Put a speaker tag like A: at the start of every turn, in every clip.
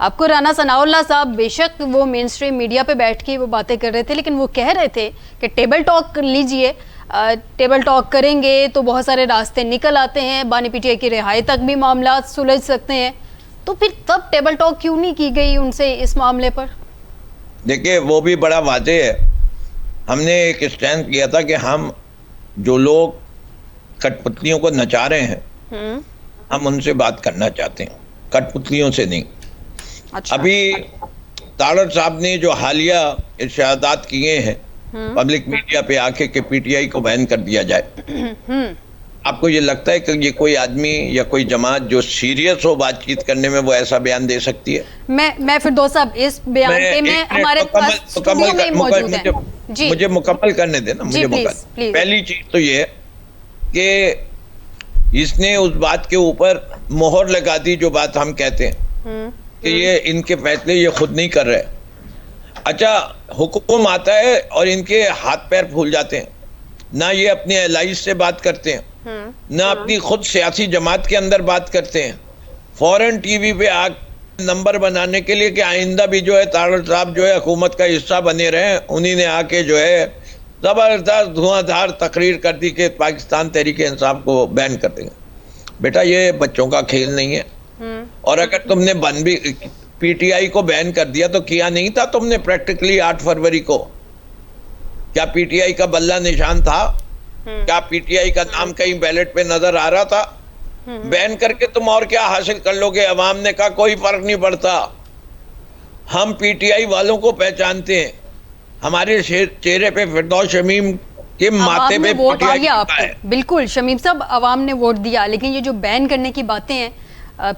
A: آپ کو رانا ثناء اللہ صاحب بے شک وہ مین اسٹریم میڈیا پہ بیٹھ کے وہ باتیں کر رہے تھے، لیکن وہ کہہ رہے تھے کہ ٹیبل ٹاک لیجئے، ٹیبل ٹاک کریں گے تو بہت سارے راستے نکل آتے ہیں، بانی پی ٹی آئی کی رہائی تک بھی معاملات سلجھ سکتے ہیں. تو پھر تب ٹیبل ٹاک کیوں نہیں کی گئی ان سے اس معاملے پر؟
B: دیکھیے وہ بھی بڑا واضح ہے. ہم نے ایک اسٹینڈ کیا تھا کہ ہم جو لوگ کٹ پتلیوں کو نچا رہے ہیں ہم ان سے بات کرنا چاہتے ہیں، کٹ پتلیوں سے نہیں. ابھی تاڑر صاحب نے جو حالیہ ارشادات کیے ہیں پبلک میڈیا پہ آ کے کہ پی ٹی آئی کو بین کر دیا جائے، آپ کو یہ لگتا ہے کہ یہ کوئی آدمی یا کوئی جماعت جو سیریس ہو بات چیت کرنے میں وہ ایسا بیان دے سکتی ہے؟
A: میں فردوس صاحب اس بیان پہ میں ہمارے پاس اسٹوڈیو میں موجود ہیں.
B: مجھے مکمل کرنے دینا. مجھے پہلی چیز تو یہ ہے کہ اس نے اس بات کے اوپر مہر لگا دی جو بات ہم کہتے ہیں کہ یہ ان کے فیصلے یہ خود نہیں کر رہے. اچھا حکم آتا ہے اور ان کے ہاتھ پیر پھول جاتے ہیں، نہ یہ اپنے الائز سے بات کرتے ہیں نہ اپنی خود سیاسی جماعت کے اندر بات کرتے ہیں. فوراً ٹی وی پہ آ نمبر بنانے کے لیے کہ آئندہ بھی جو ہے تاڑر صاحب جو ہے حکومت کا حصہ بنے رہے، انہی نے آ کے جو ہے زبردست دھواں دھار تقریر کر دی کہ پاکستان تحریک انصاف کو بین کر دیں گے. بیٹا یہ بچوں کا کھیل نہیں ہے. اور اگر تم نے بھی پی ٹی آئی کو بین کر دیا تو کیا نہیں تھا تم نے پریکٹیکلی 8 فروری کو؟ کیا پی ٹی آئی کا بلہ نشان تھا؟ کیا پی ٹی آئی کا نام کہیں بیلٹ پہ نظر آ رہا تھا؟ بین کر کے تم اور کیا حاصل کر لو گے؟ عوام نے کہا کوئی فرق نہیں پڑتا، ہم پی ٹی آئی والوں کو پہچانتے ہیں، ہمارے چہرے پہ فردوس شمیم کے ماتھے پہ
A: ووٹ آ گیا. آپ کو بالکل شمیم صاحب عوام نے ووٹ دیا، لیکن یہ جو بین کرنے کی باتیں ہیں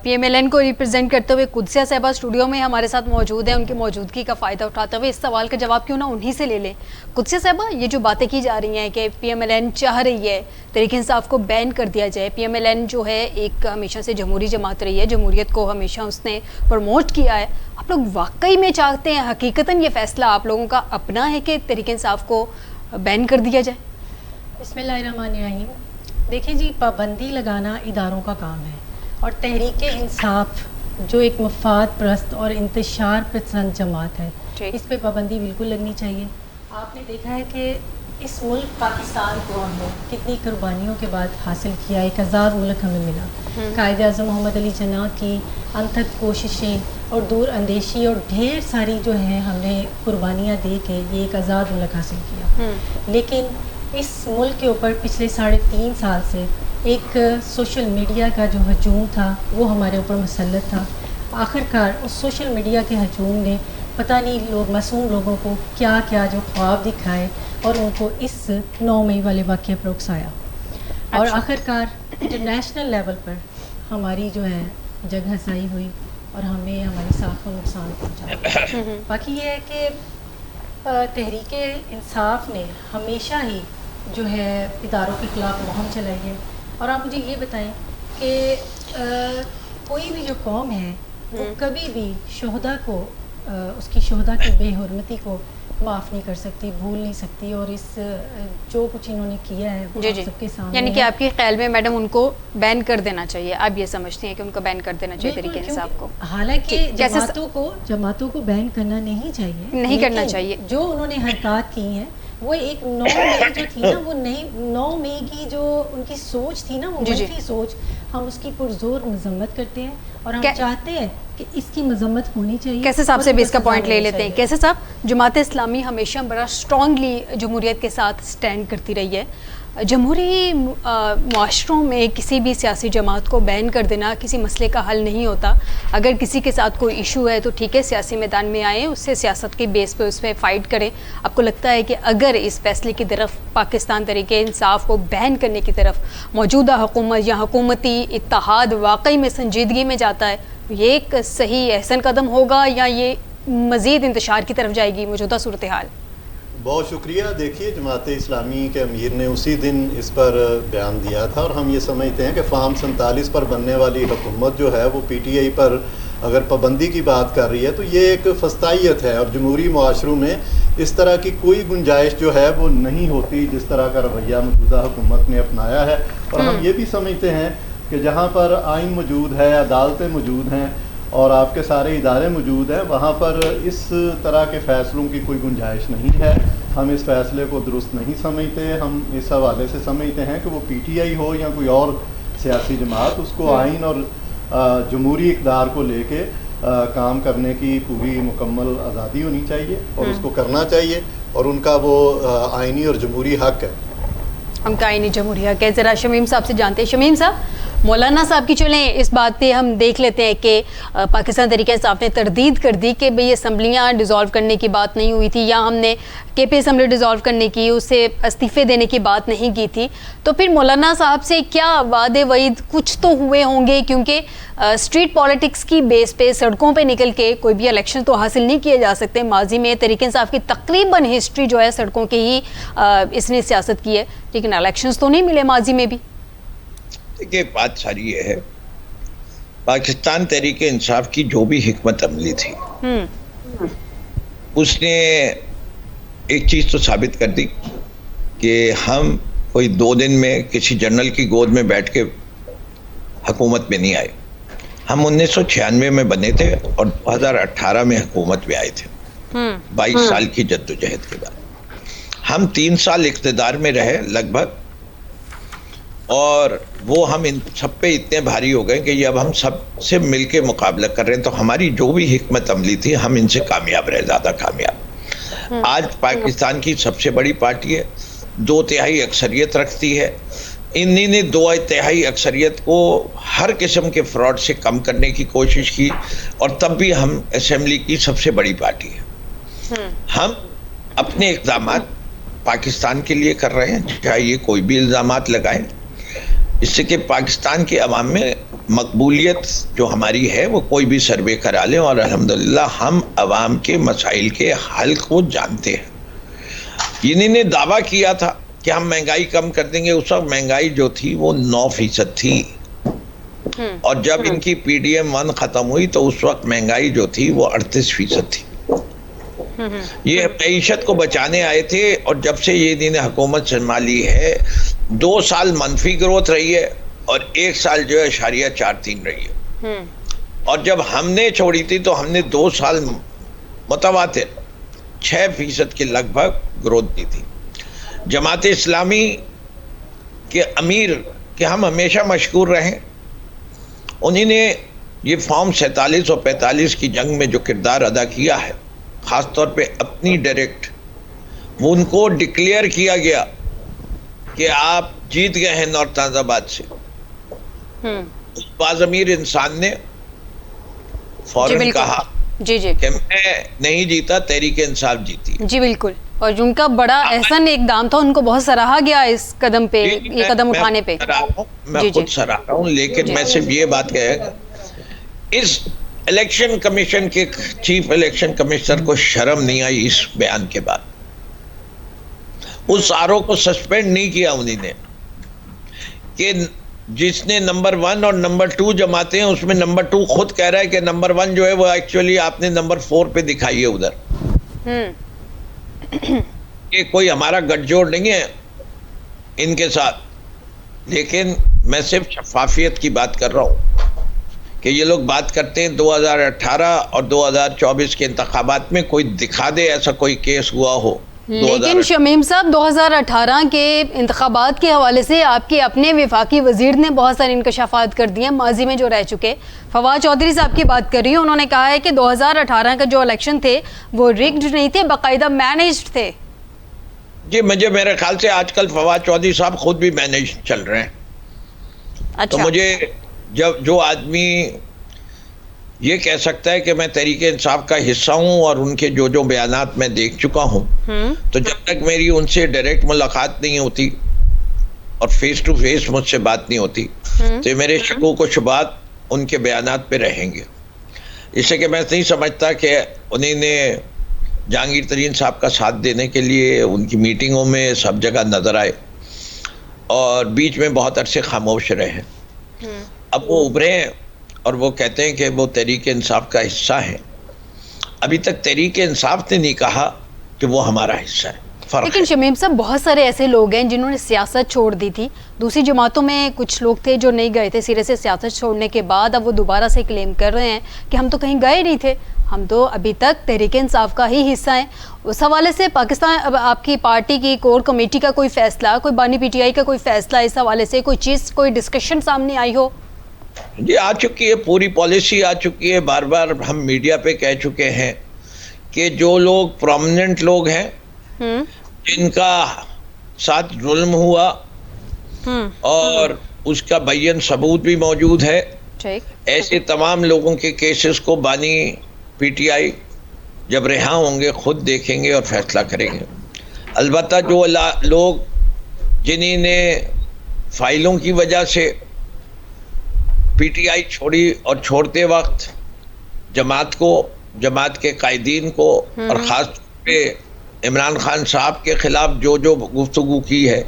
A: پی ایم ایل این کو ریپرزینٹ کرتے ہوئے قدسیہ صاحبہ اسٹوڈیو میں ہمارے ساتھ موجود ہیں، ان کی موجودگی کا فائدہ اٹھاتے ہوئے اس سوال کا جواب کیوں نہ انہی سے لے لیں. قدسیہ صاحبہ یہ جو باتیں کی جا رہی ہیں کہ پی ایم ایل این چاہ رہی ہے تحریک انصاف کو بین کر دیا جائے، پی ایم ایل این جو ہے ایک ہمیشہ سے جمہوری جماعت رہی ہے، جمہوریت کو ہمیشہ اس نے پروموٹ کیا ہے، آپ لوگ واقعی میں چاہتے ہیں حقیقتاً یہ فیصلہ آپ لوگوں کا اپنا ہے کہ تحریک انصاف کو بین کر دیا جائے؟
C: بسم اللہ الرحمن الرحیم. دیکھیں جی، پابندی لگانا اداروں کا کام ہے، اور تحریک انصاف جو ایک مفاد پرست اور انتشار پسند جماعت ہے اس پہ پابندی بالکل لگنی چاہیے. آپ نے دیکھا ہے کہ اس ملک پاکستان کو ہم نے کتنی قربانیوں کے بعد حاصل کیا، ایک آزاد ملک ہمیں ملا. قائد اعظم محمد علی جناح کی انتھک کوششیں اور دور اندیشی اور ڈھیر ساری جو ہیں ہم نے قربانیاں دے کے یہ ایک آزاد ملک حاصل کیا. لیکن اس ملک کے اوپر پچھلے 3.5 سال سے ایک سوشل میڈیا کا جو ہجوم تھا وہ ہمارے اوپر مسلط تھا. آخرکار اس سوشل میڈیا کے ہجوم نے پتہ نہیں معصوم لوگوں کو کیا کیا جو خواب دکھائے اور ان کو اس 9 مئی والے واقعے پر اکسایا، اور آخرکار انٹرنیشنل لیول پر ہماری جو ہے جگہ سائی ہوئی اور ہمیں ہماری ساکھ کو نقصان پہنچا. باقی یہ ہے کہ تحریک انصاف نے ہمیشہ ہی جو ہے اداروں کے خلاف مہم چلائی ہے. اور آپ مجھے یہ بتائیں کہ کوئی بھی جو قوم ہے وہ کبھی بھی شہداء کو اس کی شہداء کی بے حرمتی کو معاف نہیں کر سکتی، بھول نہیں سکتی. اور اس جو کچھ انہوں نے کیا ہے وہ سب کے سامنے، یعنی
A: کہ آپ کے خیال میں میڈم ان کو بین کر دینا چاہیے، آپ یہ سمجھتے ہیں کہ ان کو بین کر دینا چاہیے تحریک انصاف کو؟
C: حالانکہ جماعتوں کو بین کرنا نہیں چاہیے،
A: نہیں کرنا چاہیے.
C: جو انہوں نے حرکات کی ہیں وہ ایک 9 مئی جو تھی نا، وہ 9 مئی کی جو ان کی سوچ تھی نا، وہ منفی سوچ، ہم اس کی پرزور مذمت کرتے ہیں اور ہم چاہتے ہیں کہ اس کی مذمت ہونی چاہیے.
A: کیسے صاحب سے بھی اس کا پوائنٹ لے لیتے ہیں. کیسے صاحب، جماعت اسلامی ہمیشہ بڑا اسٹرانگلی جمہوریت کے ساتھ سٹینڈ کرتی رہی ہے. جمہوری معاشروں میں کسی بھی سیاسی جماعت کو بین کر دینا کسی مسئلے کا حل نہیں ہوتا. اگر کسی کے ساتھ کوئی ایشو ہے تو ٹھیک ہے، سیاسی میدان میں آئیں، اس سے سیاست کے بیس پہ اس پہ فائٹ کریں. آپ کو لگتا ہے کہ اگر اس فیصلے کی طرف پاکستان تحریک انصاف کو بین کرنے کی طرف موجودہ حکومت یا حکومتی اتحاد واقعی میں سنجیدگی میں جاتا ہے، یہ ایک صحیح احسن قدم ہوگا یا یہ مزید انتشار کی طرف جائے گی موجودہ صورتحال؟
D: بہت شکریہ. دیکھیے، جماعت اسلامی کے امیر نے اسی دن اس پر بیان دیا تھا، اور ہم یہ سمجھتے ہیں کہ فارم 47 پر بننے والی حکومت جو ہے وہ پی ٹی آئی پر اگر پابندی کی بات کر رہی ہے تو یہ ایک فسطائیت ہے، اور جمہوری معاشروں میں اس طرح کی کوئی گنجائش جو ہے وہ نہیں ہوتی جس طرح کا رویہ موجودہ حکومت نے اپنایا ہے. اور ہم یہ بھی سمجھتے ہیں کہ جہاں پر آئین موجود ہے، عدالتیں موجود ہیں، اور آپ کے سارے ادارے موجود ہیں، وہاں پر اس طرح کے فیصلوں کی کوئی گنجائش نہیں ہے. ہم اس فیصلے کو درست نہیں سمجھتے. ہم اس حوالے سے سمجھتے ہیں کہ وہ پی ٹی آئی ہو یا کوئی اور سیاسی جماعت، اس کو آئین اور جمہوری اقدار کو لے کے کام کرنے کی پوری مکمل آزادی ہونی چاہیے اور اس کو کرنا چاہیے، اور ان کا وہ آئینی اور جمہوری حق ہے.
A: ہم کا آئینی جمہوری حق ہے. ذرا شمیم صاحب سے جانتے ہیں. شمیم صاحب، مولانا صاحب کی چلیں اس بات پہ ہم دیکھ لیتے ہیں کہ پاکستان تحریک انصاف نے تردید کر دی کہ بھئی اسمبلیاں ڈیزالو کرنے کی بات نہیں ہوئی تھی، یا ہم نے کے پی اسمبلی ڈیزالو کرنے کی، اسے استعفے دینے کی بات نہیں کی تھی. تو پھر مولانا صاحب سے کیا وعدے وعید کچھ تو ہوئے ہوں گے، کیونکہ اسٹریٹ پالیٹکس کی بیس پہ سڑکوں پہ نکل کے کوئی بھی الیکشن تو حاصل نہیں کیے جا سکتے. ماضی میں تحریک انصاف کی تقریباً ہسٹری جو ہے سڑکوں کے ہی اس نے سیاست کی ہے، لیکن الیکشنز تو نہیں ملے ماضی میں بھی.
B: دیکھیے، بات ساری یہ ہے، پاکستان تحریک انصاف کی جو بھی حکمت عملی تھی اس نے ایک چیز تو ثابت کر دی کہ ہم کوئی 2 دن میں کسی جنرل کی گود میں بیٹھ کے حکومت میں نہیں آئے. ہم 1996 میں بنے تھے اور 2018 میں حکومت میں آئے تھے. 22 سال کی جدوجہد کے بعد ہم 3 سال اقتدار میں رہے لگ بھگ، اور وہ ہم ان سب پہ اتنے بھاری ہو گئے کہ یہ اب ہم سب سے مل کے مقابلہ کر رہے ہیں. تو ہماری جو بھی حکمت عملی تھی ہم ان سے کامیاب رہے، زیادہ کامیاب. آج پاکستان کی سب سے بڑی پارٹی ہے، 2/3 اکثریت رکھتی ہے. انہی نے 2/3 اکثریت کو ہر قسم کے فراڈ سے کم کرنے کی کوشش کی، اور تب بھی ہم اسمبلی کی سب سے بڑی پارٹی ہے. ہم اپنے اقدامات پاکستان کے لیے کر رہے ہیں، چاہے یہ کوئی بھی الزامات لگائیں، اس سے کہ پاکستان کے عوام میں مقبولیت جو ہماری ہے وہ کوئی بھی سروے کرا لیں، اور الحمدللہ ہم عوام کے مسائل کے حل کو جانتے ہیں. انہی نے دعویٰ کیا تھا کہ ہم مہنگائی کم کر دیں گے. اس وقت مہنگائی جو تھی وہ 9% تھی، اور جب ان کی پی ڈی ایم 1 ختم ہوئی تو اس وقت مہنگائی جو تھی وہ 38% تھی. یہ معیشت کو بچانے آئے تھے، اور جب سے یہ انہوں نے حکومت سنبھالی ہے 2 سال منفی گروتھ رہی ہے اور 1 سال جو ہے 0.43 رہی ہے. اور جب ہم نے چھوڑی تھی تو ہم نے 2 سال متواتر 6% کے لگ بھگ گروتھ دی تھی. جماعت اسلامی کے امیر کہ ہم ہمیشہ مشکور رہیں، انہی نے یہ فارم 47 اور 45 کی جنگ میں جو کردار ادا کیا ہے، خاص طور پہ اپنی ڈائریکٹ، وہ ان کو ڈکلیئر کیا گیا کہ آپ جیت گئے ہیں نورتاز آباد سے. اس باز امیر انسان نے فوراً کہا کہ میں نہیں جیتا، تحریک انصاف جیتی.
A: جی بالکل، اور ان کا بڑا احسن اقدام تھا، ان کو بہت سراہا گیا اس قدم پہ، یہ قدم اٹھانے پہ.
B: میں خود سراہ رہا ہوں، لیکن میں صرف یہ بات کہے گا، اس الیکشن کمیشن کے چیف الیکشن کمشنر کو شرم نہیں آئی اس بیان کے بعد. اس آرو کو سسپینڈ نہیں کیا انہی نے، کہ جس نے نمبر 1 اور نمبر 2 جماتے ہیں، اس میں نمبر 2 خود کہہ رہا ہے کہ نمبر 1 جو ہے وہ ایکچولی آپ نے نمبر 4 پہ دکھائی ہے ادھر. یہ کوئی ہمارا گٹھ جوڑ نہیں ہے ان کے ساتھ، لیکن میں صرف شفافیت کی بات کر رہا ہوں کہ یہ لوگ بات کرتے ہیں 2018 اور 2024 کے انتخابات میں کوئی دکھا دے ایسا کوئی کیس ہوا ہو.
A: لیکن شمیم صاحب 2018 کے انتخابات کے حوالے سے آپ کے اپنے وفاقی وزیر نے بہت سارے انکشافات کر دیے ماضی میں جو رہ چکے. فواد چودھری صاحب کی بات کر رہی ہوں، انہوں نے کہا ہے کہ 2018 کا جو الیکشن تھے وہ ریگڈ نہیں تھے، باقاعدہ مینیجڈ تھے.
B: جی مجھے میرے خیال سے آج کل فواد چودھری صاحب خود بھی مینیج چل رہے ہیں. تو مجھے جو آدمی یہ کہہ سکتا ہے کہ میں تحریک انصاف کا حصہ ہوں اور ان کے جو بیانات میں دیکھ چکا ہوں، تو جب تک میری ان سے ڈائریکٹ ملاقات نہیں ہوتی اور فیس ٹو فیس مجھ سے بات نہیں ہوتی تو میرے شکوک و شبہات ان کے بیانات پہ رہیں گے. اس سے کہ میں نہیں سمجھتا کہ انہیں نے جہانگیر ترین صاحب کا ساتھ دینے کے لیے ان کی میٹنگوں میں سب جگہ نظر آئے اور بیچ میں بہت عرصے خاموش رہے. اب وہ ابھرے ہیں اور وہ کہتے ہیں کہ وہ تحریک انصاف کا حصہ ہے. ابھی تک تحریک انصاف نے نہیں کہا کہ وہ ہمارا حصہ ہے. فرق
A: لیکن
B: ہے.
A: شمیم صاحب بہت سارے ایسے لوگ ہیں جنہوں نے سیاست چھوڑ دی تھی, دوسری جماعتوں میں کچھ لوگ تھے جو نہیں گئے تھے سرے سے سیاست چھوڑنے کے بعد, اب وہ دوبارہ سے کلیم کر رہے ہیں کہ ہم تو کہیں گئے نہیں تھے, ہم تو ابھی تک تحریک انصاف کا ہی حصہ ہیں. اس حوالے سے پاکستان, اب آپ کی پارٹی کی کور کمیٹی کا کوئی فیصلہ, کوئی بانی پی ٹی آئی کا کوئی فیصلہ اس حوالے سے کوئی چیز, کوئی ڈسکشن سامنے آئی ہو؟
B: جی آ چکی ہے, پوری پالیسی آ چکی ہے. بار بار ہم میڈیا پہ کہہ چکے ہیں کہ جو لوگ پرومیننٹ لوگ ہیں جن کا ساتھ ظلم ہوا اور اس کا بیان ثبوت بھی موجود ہے, ایسے تمام لوگوں کے کیسز کو بانی پی ٹی آئی جب رہا ہوں گے خود دیکھیں گے اور فیصلہ کریں گے. البتہ جو لوگ جنہی نے فائلوں کی وجہ سے پی ٹی آئی چھوڑی اور چھوڑتے وقت جماعت کو, جماعت کے قائدین کو اور خاص طور پہ عمران خان صاحب کے خلاف جو گفتگو کی ہے,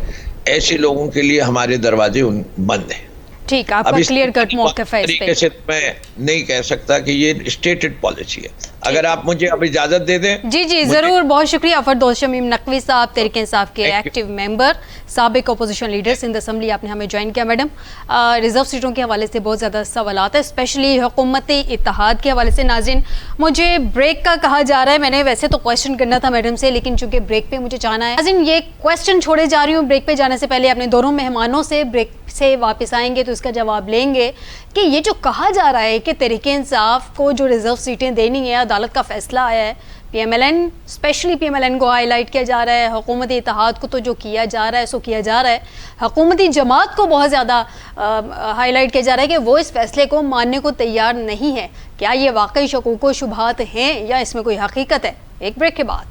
B: ایسے لوگوں کے لیے ہمارے دروازے بند ہیں.
A: ٹھیک, آپ کا کلیئر کٹ موقف ہے اس پہ.
B: سے میں نہیں کہہ سکتا کہ یہ اسٹیٹڈ پالیسی ہے. اگر آپ مجھے اب اجازت دے دیں.
A: جی جی ضرور, بہت شکریہ. فردوس شمیم نقوی صاحب, تحریک انصاف کے ایکٹیو ممبر, سابق اپوزیشن لیڈر سندھ اسمبلی, آپ نے ہمیں جوائن کیا. میڈم, ریزرو سیٹوں کے حوالے سے بہت زیادہ سوالات ہیں, اسپیشلی حکومت اتحاد کے حوالے سے. ناظرین, مجھے بریک کا کہا جا رہا ہے, میں نے ویسے تو کویشچن کرنا تھا میڈم سے, لیکن چونکہ بریک پہ مجھے جانا ہے. ناظرین, یہ کویشچن چھوڑے جا رہی ہوں. بریک پہ جانے سے پہلے اپنے دونوں مہمانوں سے بریک سے واپس آئیں گے تو اس کا جواب لیں گے کہ یہ جو کہا جا رہا ہے کہ تحریک انصاف کو جو ریزرو سیٹیں دینی ہیں, عدالت کا فیصلہ آیا ہے, P M L N, especially P M L N کو ہائی لائٹ کیا جا رہا ہے, حکومت اتحاد کو تو جو کیا جا رہا ہے سو کیا جا رہا ہے, حکومتی جماعت کو بہت زیادہ ہائی لائٹ کیا جا رہا ہے کہ وہ اس فیصلے کو ماننے کو تیار نہیں ہے. کیا یہ واقعی شکوک و شبہات ہیں یا اس میں کوئی حقیقت ہے؟ ایک بریک کے بعد.